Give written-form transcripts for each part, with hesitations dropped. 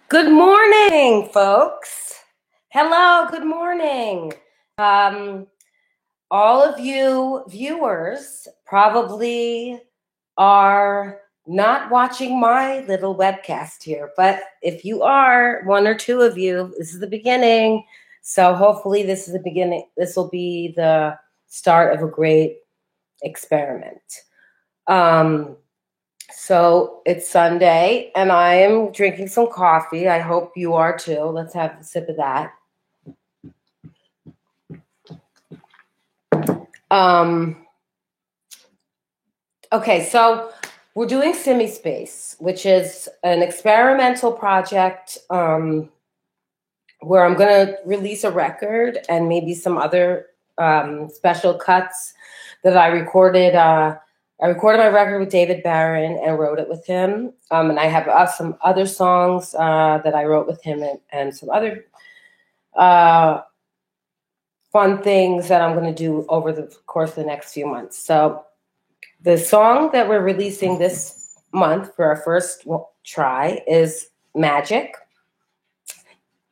Good morning, folks. Hello, good morning. All of you viewers probably are not watching my little webcast here, but if you are, one or two of you, this is the beginning. So hopefully this is the beginning. This will be the start of a great experiment. So it's Sunday, and I am drinking some coffee. I hope you are too. Let's have a sip of that. Okay, so we're doing Simi-Space, which is an experimental project where I'm going to release a record and maybe some other special cuts that I recorded. I recorded my record with David Barron and wrote it with him. And I have some other songs that I wrote with him and some other fun things that I'm going to do over the course of the next few months. So the song that we're releasing this month for our first try is Magic.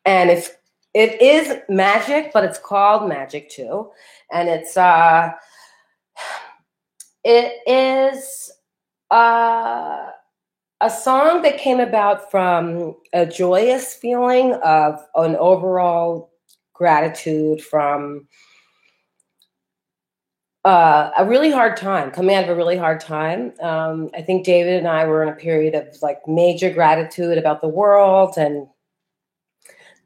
And it is Magic, but it's called Magic too. And it is a song that came about from a joyous feeling of an overall gratitude from a really hard time, coming out of a really hard time. I think David and I were in a period of like major gratitude about the world, and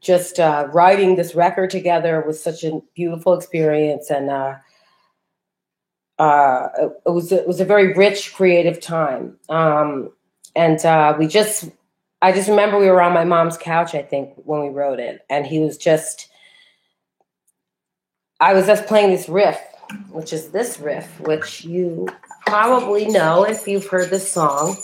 just writing this record together was such a beautiful experience. And it was a very rich creative time. I just remember we were on my mom's couch, I think, when we wrote it, and I was just playing this riff, which is this riff, which you probably know if you've heard this song.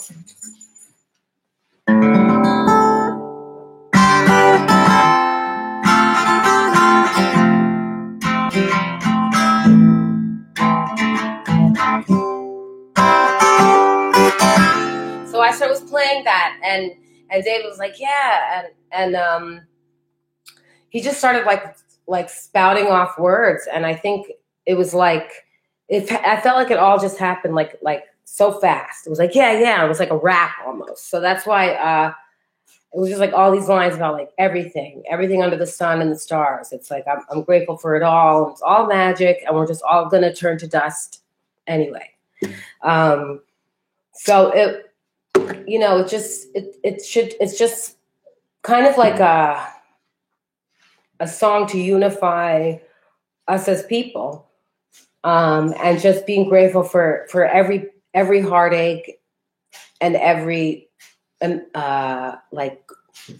So I was playing that, and David was like, yeah, and he just started like spouting off words, and I think it was like I felt like it all just happened like so fast. It was like yeah, it was like a rap almost. So that's why it was just like all these lines about like everything under the sun and the stars. It's like I'm grateful for it all. It's all magic, and we're just all gonna turn to dust anyway. So it's just kind of like a song to unify us as people, and just being grateful for every heartache and every like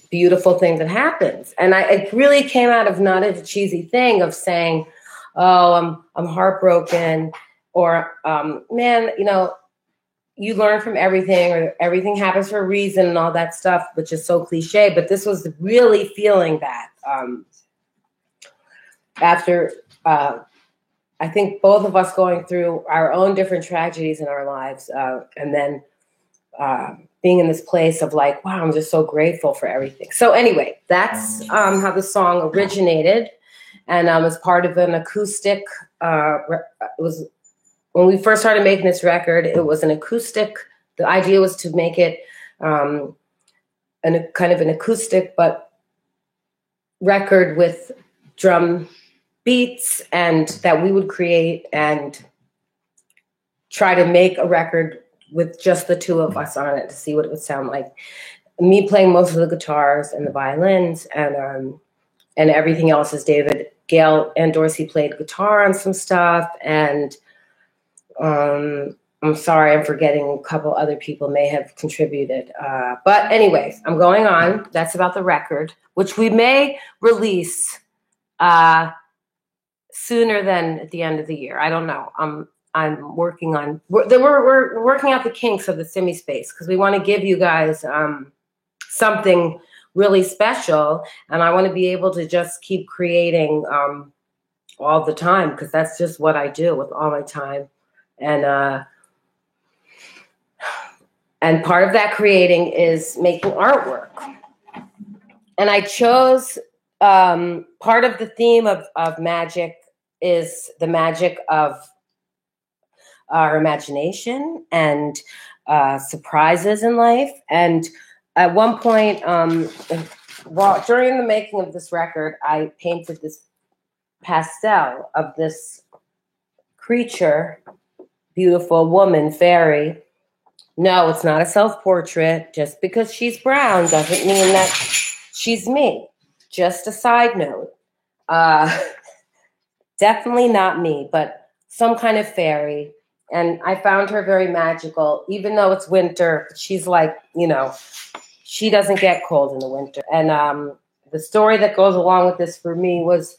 beautiful thing that happens. And it really came out of not a cheesy thing of saying, oh, I'm heartbroken, or man, you learn from everything, or everything happens for a reason, and all that stuff, which is so cliche. But this was really feeling that after I think both of us going through our own different tragedies in our lives, and then being in this place of like, wow, I'm just so grateful for everything. So anyway, that's how the song originated, and as part of an acoustic. It was when we first started making this record. It was an acoustic. The idea was to make it kind of an acoustic, but record with drum beats, and that we would create and try to make a record with just the two of us on it to see what it would sound like. Me playing most of the guitars and the violins, and everything else is David. Gail and Dorsey played guitar on some stuff, and I'm sorry, I'm forgetting a couple other people may have contributed. But anyways, I'm going on. That's about the record, which we may release sooner than at the end of the year. I don't know. I'm working on. We're working out the kinks of the Simi-Space, because we want to give you guys something really special, and I want to be able to just keep creating all the time, because that's just what I do with all my time, and part of that creating is making artwork. And I chose part of the theme of magic is the magic of our imagination and surprises in life. And at one point, during the making of this record, I painted this pastel of this creature, beautiful woman, fairy. No, it's not a self-portrait. Just because she's brown doesn't mean that she's me. Just a side note. Definitely not me, but some kind of fairy. And I found her very magical, even though it's winter. She's like, she doesn't get cold in the winter. And the story that goes along with this for me was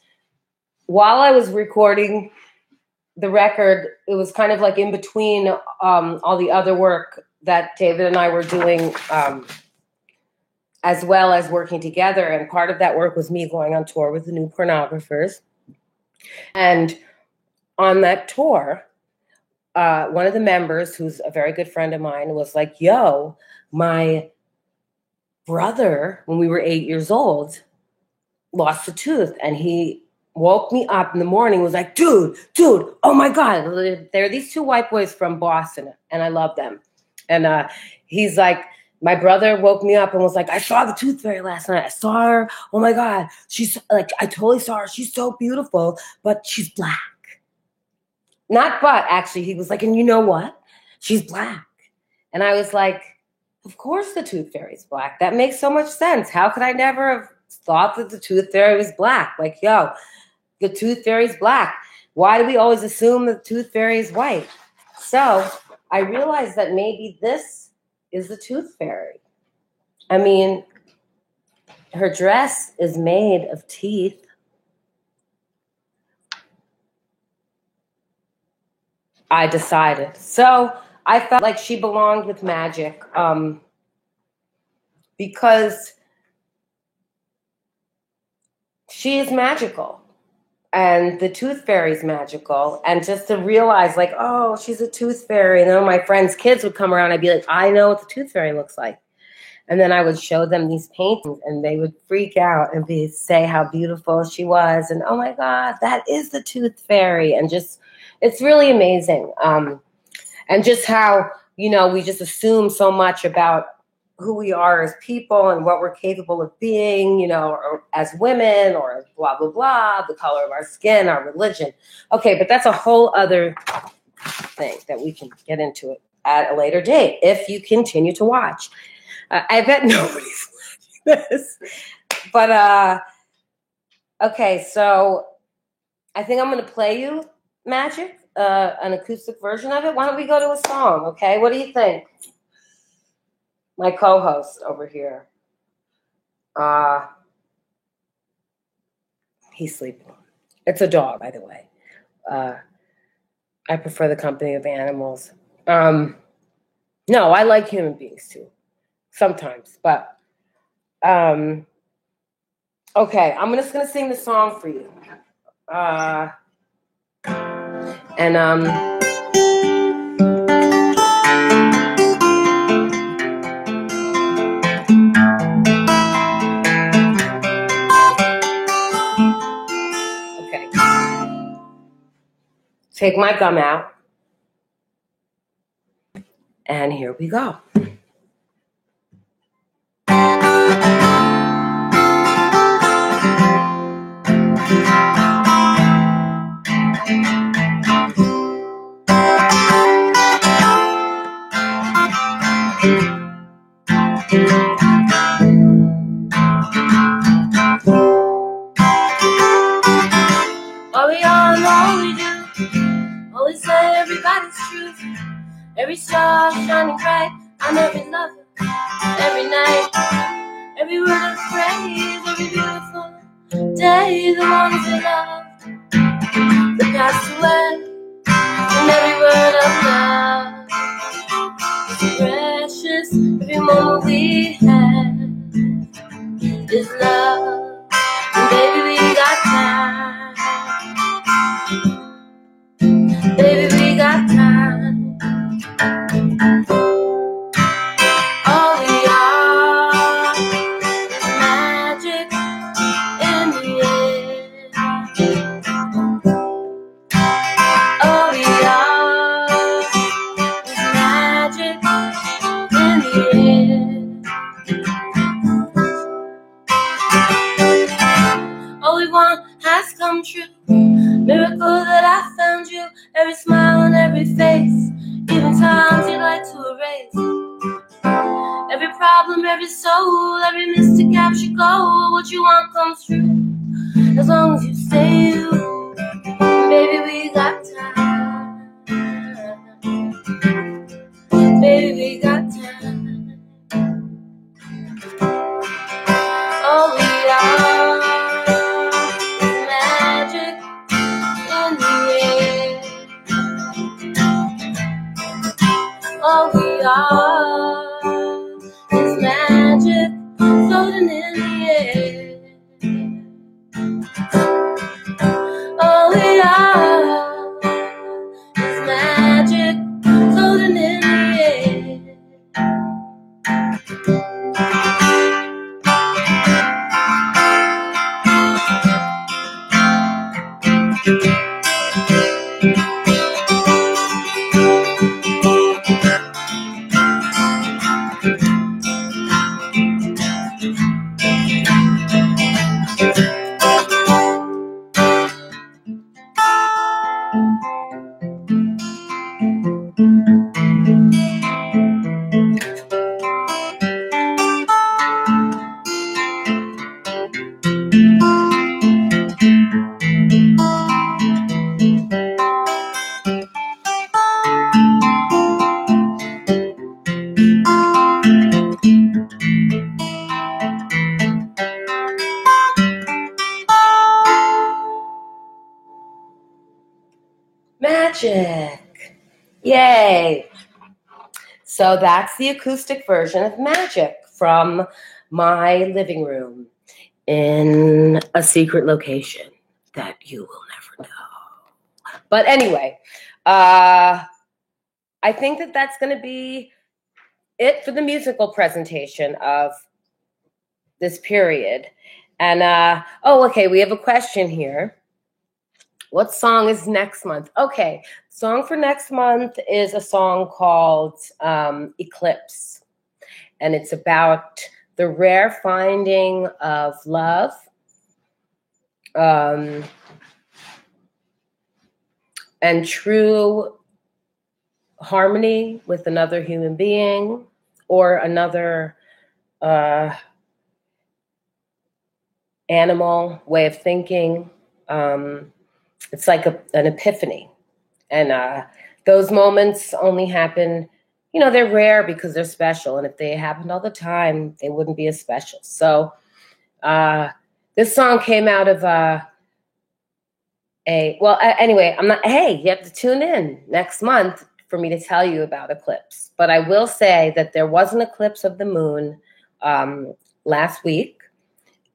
while I was recording the record, it was kind of like in between all the other work that David and I were doing, as well as working together. And part of that work was me going on tour with the New Pornographers. And on that tour, one of the members, who's a very good friend of mine, was like, yo, my brother, when we were 8 years old, lost a tooth. And he woke me up in the morning, was like, dude, oh my God. There are these two white boys from Boston, and I love them. And he's like, my brother woke me up and was like, I saw the tooth fairy last night. I saw her. Oh my God. She's like, I totally saw her. She's so beautiful, but she's black. Not but, actually. He was like, and you know what? She's black. And I was like, of course the tooth fairy's black. That makes so much sense. How could I never have thought that the tooth fairy was black? Like, yo, the tooth fairy's black. Why do we always assume the tooth fairy is white? So I realized that maybe this is the tooth fairy. I mean, her dress is made of teeth. I decided. So I felt like she belonged with magic because she is magical. And the tooth fairy's magical. And just to realize, like, oh, she's a tooth fairy. And then my friends' kids would come around. I'd be like, I know what the tooth fairy looks like. And then I would show them these paintings, and they would freak out and say how beautiful she was. And, oh, my God, that is the tooth fairy. And just, it's really amazing. And just how, we just assume so much about who we are as people and what we're capable of being, or as women, or blah, blah, blah, the color of our skin, our religion. Okay, but that's a whole other thing that we can get into it at a later date if you continue to watch. I bet nobody's watching this. But, okay, so I think I'm going to play you Magic, an acoustic version of it. Why don't we go to a song, okay? What do you think? My co-host over here. He's sleeping. It's a dog, by the way. I prefer the company of animals. No, I like human beings too. Sometimes, but okay, I'm just gonna sing the song for you. Take my gum out. And here we go. Every star shining bright on every lover, every night, every word of praise, every beautiful day, the ones we loved, that passed away, and every word of love is precious. Every moment we had is love, and baby we got time, baby we got time. All we are is magic. problem, every soul, every mystic capture goal. What you want comes true, as long as you stay you. Baby, we got time. Baby, we got time. All we are is magic in the air. All we are is magic floating in the air. All we are is magic floating in the air. Magic. Yay. So that's the acoustic version of Magic from my living room in a secret location that you will never know. But anyway, I think that that's going to be it for the musical presentation of this period. And, okay, we have a question here. What song is next month? Okay, song for next month is a song called Eclipse. And it's about the rare finding of love. And true harmony with another human being or another animal way of thinking. It's like an epiphany. And those moments only happen, they're rare because they're special. And if they happened all the time, they wouldn't be as special. So this song came out of anyway, hey, you have to tune in next month for me to tell you about eclipse. But I will say that there was an eclipse of the moon last week.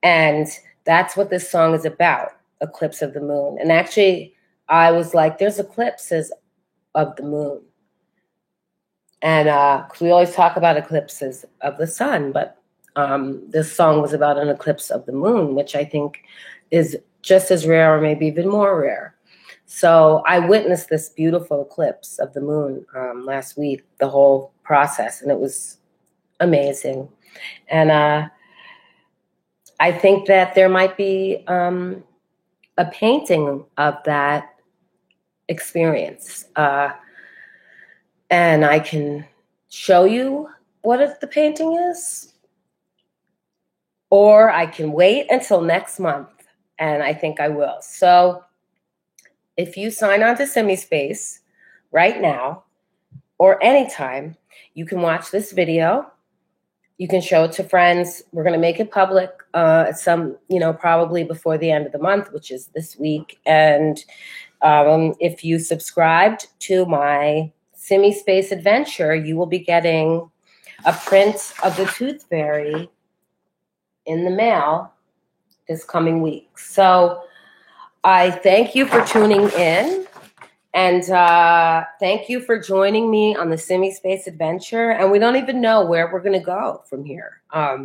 And that's what this song is about, eclipse of the moon. And actually, I was like, there's eclipses of the moon. And because we always talk about eclipses of the sun, but this song was about an eclipse of the moon, which I think is just as rare or maybe even more rare. So I witnessed this beautiful eclipse of the moon last week, the whole process, and it was amazing. And I think that there might be a painting of that experience. And I can show you what the painting is, or I can wait until next month, and I think I will. So if you sign on to SimiSpace right now or anytime, you can watch this video. You can show it to friends. We're going to make it public probably before the end of the month, which is this week. And if you subscribed to my SimiSpace adventure, you will be getting a print of the Tooth Fairy in the mail this coming week. So I thank you for tuning in, and thank you for joining me on the SimiSpace adventure. And we don't even know where we're going to go from here. I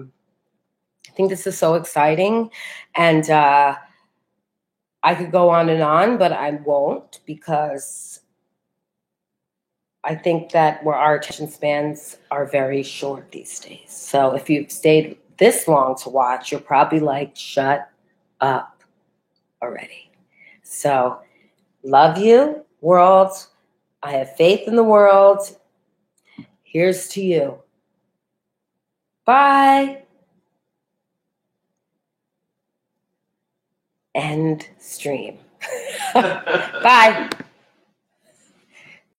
think this is so exciting, and I could go on and on, but I won't, because I think that our attention spans are very short these days. So if you've stayed this long to watch, you're probably like, shut up already. So love you, world. I have faith in the world. Here's to you. Bye. End stream. Bye.